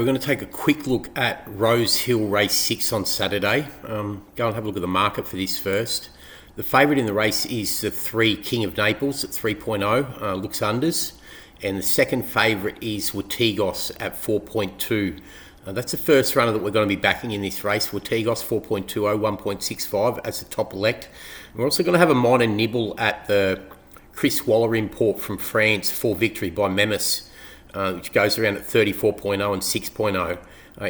We're going to take a quick look at Rose Hill Race 6 on Saturday. Go and have a look at the market for this first. The favourite in the race is the 3 King of Naples at 3.0, looks unders. And the second favourite is Watigos at 4.2. That's the first runner that we're going to be backing in this race. Watigos 4.20, 1.65 as the top elect. We're also going to have a minor nibble at the Chris Waller import from France for Victory by Memis, which goes around at 34.0 and 6.0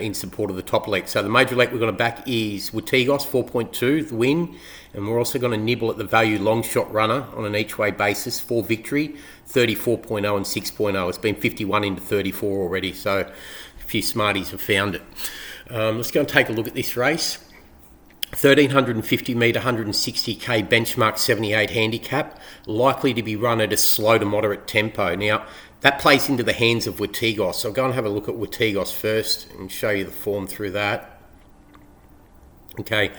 in support of the top elect. So the major elect we're going to back is Watigos 4.2, the win. And we're also going to nibble at the value long shot runner on an each way basis for Victory, 34.0 and 6.0. It's been 51 into 34 already, so a few smarties have found it. Let's go and take a look at this race. 1350 metre, 160k benchmark 78 handicap, likely to be run at a slow to moderate tempo. Now, that plays into the hands of Watigos. So I'll go and have a look at Watigos first and show you the form through that. Okay,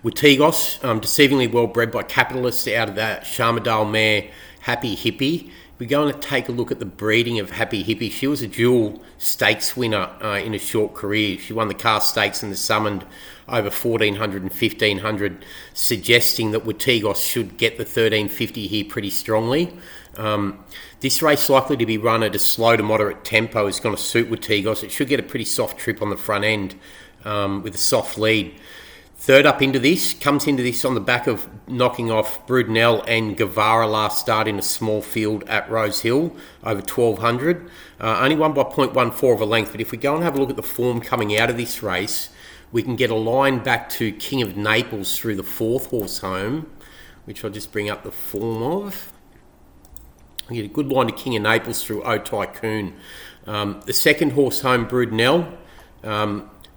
Watigos, deceivingly well bred by capitalists out of that Sharmadale mare, Happy Hippie. We're going to take a look at the breeding of Happy Hippie. She was a dual stakes winner in a short career. She won the Car Stakes and the Summoned over 1400 and 1500, suggesting that Watigos should get the 1350 here pretty strongly. This race, likely to be run at a slow to moderate tempo, is going to suit Watigos. It should get a pretty soft trip on the front end with a soft lead. Third up into this, comes into this on the back of knocking off Brudenell and Guevara last start in a small field at Rose Hill, over 1200. Only won by 0.14 of a length, but if we go and have a look at the form coming out of this race, we can get a line back to King of Naples through the 4th horse home, which I'll just bring up the form of. We get a good line to King of Naples through O Tycoon. The 2nd horse home, Brudenell.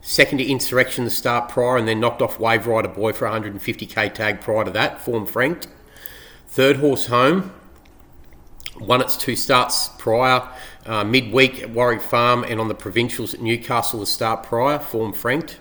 Second to Insurrection, the start prior, and then knocked off Wave Rider Boy for 150k tag prior to that, form franked. 3rd horse home, won its 2 starts prior, midweek at Warwick Farm and on the Provincials at Newcastle, the start prior, form franked.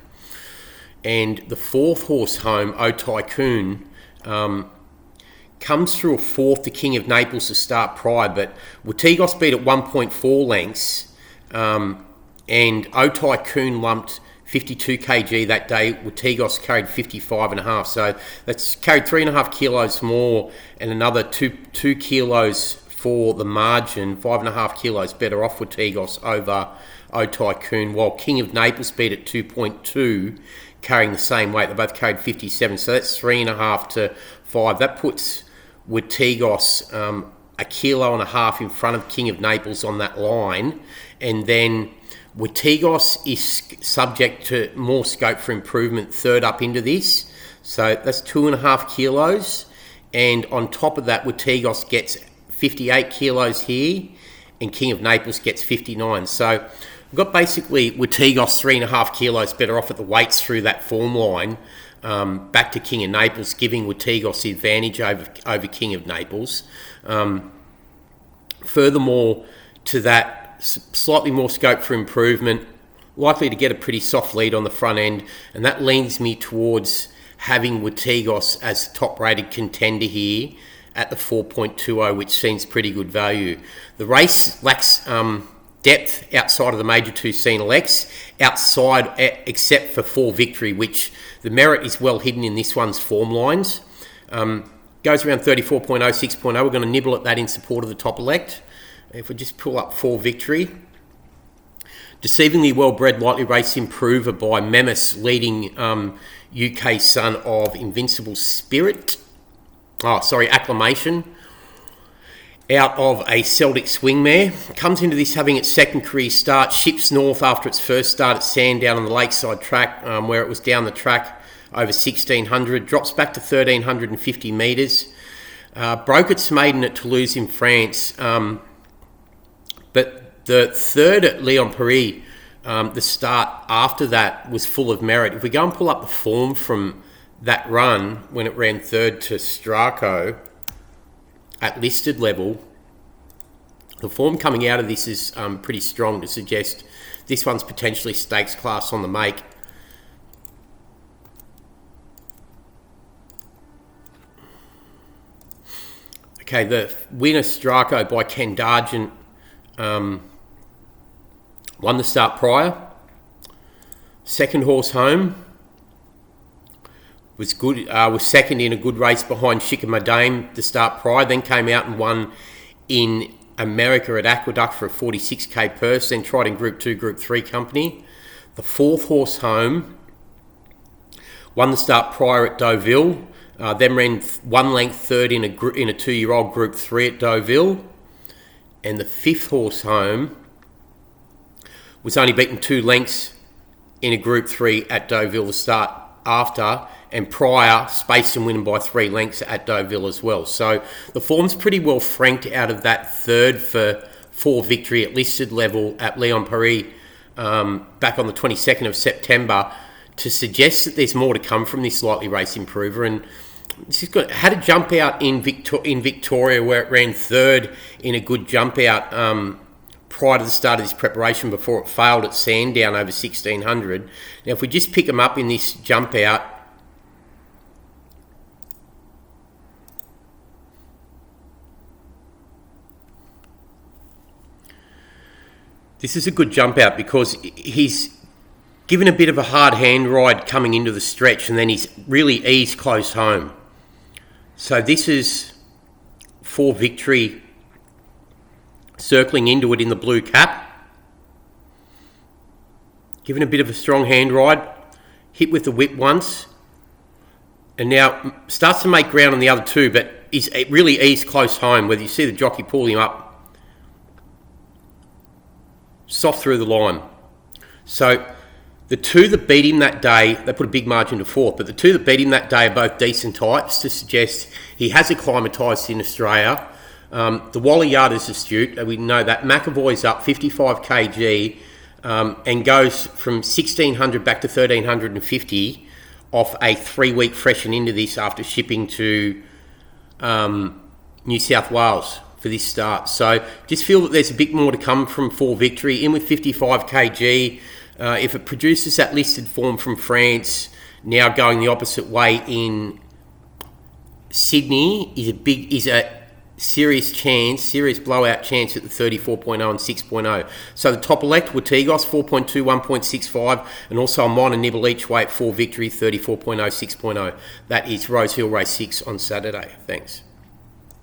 And the 4th horse home, O Tycoon, comes through a 4th to King of Naples to start prior, but Watigos beat at 1.4 lengths, and O Tycoon lumped 52 kg that day. Watigos carried 55.5, so that's carried 3.5 kilos more and another 2 kilos for the margin, 5.5 kilos better off Watigos over O Tycoon, while King of Naples beat at 2.2, carrying the same weight. They both carried 57, so that's 3.5 to 5. That puts Watigos 1.5 kilos in front of King of Naples on that line, and then Watigos is subject to more scope for improvement third up into this. So that's 2.5 kilos. And on top of that, Watigos gets 58 kilos here and King of Naples gets 59. So we've got basically Watigos 3.5 kilos better off at the weights through that form line, back to King of Naples, giving Watigos the advantage over King of Naples. Furthermore to that, slightly more scope for improvement, likely to get a pretty soft lead on the front end, and that leans me towards having Watigos as top rated contender here at the 4.20, which seems pretty good value. The race lacks depth outside of the major 2 seen elects, outside except for Victory, which the merit is well hidden in this one's form lines. Goes around 34.0, 6.0. We're going to nibble at that in support of the top elect. If we just pull up for Victory, deceivingly well-bred lightly race improver by Memis, leading UK son of Invincible Spirit. Acclamation. Out of a Celtic swing mare. Comes into this having its second career start. Ships north after its first start at Sandown on the Lakeside track, where it was down the track over 1600. Drops back to 1350 metres. Broke its maiden at Toulouse in France. But the third at Leon Paris, the start after that was full of merit. If we go and pull up the form from that run when it ran third to Strako at listed level, the form coming out of this is pretty strong to suggest this one's potentially stakes class on the make. Okay, the winner Strako by Ken Dargent won the start prior, Second horse home was good. Was second in a good race behind Shikama Dame to start prior. Then came out and won in America at Aqueduct for a 46k purse. Then tried in Group 2, Group 3 company. The fourth horse home won the start prior at Deauville. Then ran one length third in a 2-year-old Group 3 at Deauville. And the fifth horse home was only beaten 2 lengths in a Group 3 at Deauville to start after, and prior spaced and winning by 3 lengths at Deauville as well. So the form's pretty well franked out of that third for victory at listed level at Leon Paris back on the 22nd of September to suggest that there's more to come from this lightly race improver. And had a jump out in Victoria where it ran third in a good jump out prior to the start of this preparation before it failed at Sandown over 1600. Now if we just pick them up in this jump out, this is a good jump out because he's given a bit of a hard hand ride coming into the stretch and then he's really eased close home. So this is for victory, circling into it in the blue cap. Given a bit of a strong hand ride, hit with the whip once, and now starts to make ground on the other two, but it really eased close home, whether you see the jockey pull him up soft through the line. So the two that beat him that day, they put a big margin to fourth, but the two that beat him that day are both decent types to suggest he has acclimatised in Australia. The Wally Yard is astute, we know that. McAvoy's up 55 kg and goes from 1600 back to 1350 off a 3-week freshen into this after shipping to New South Wales for this start. So just feel that there's a bit more to come from For Victory. In with 55 kg. If it produces that listed form from France, now going the opposite way in Sydney, is a serious blowout chance at the 34.0 and 6.0. So the top elect were Tigos 4.2, 1.65, and also a minor nibble each way at For Victory 34.0, 6.0. That is Rose Hill Race 6 on Saturday. Thanks.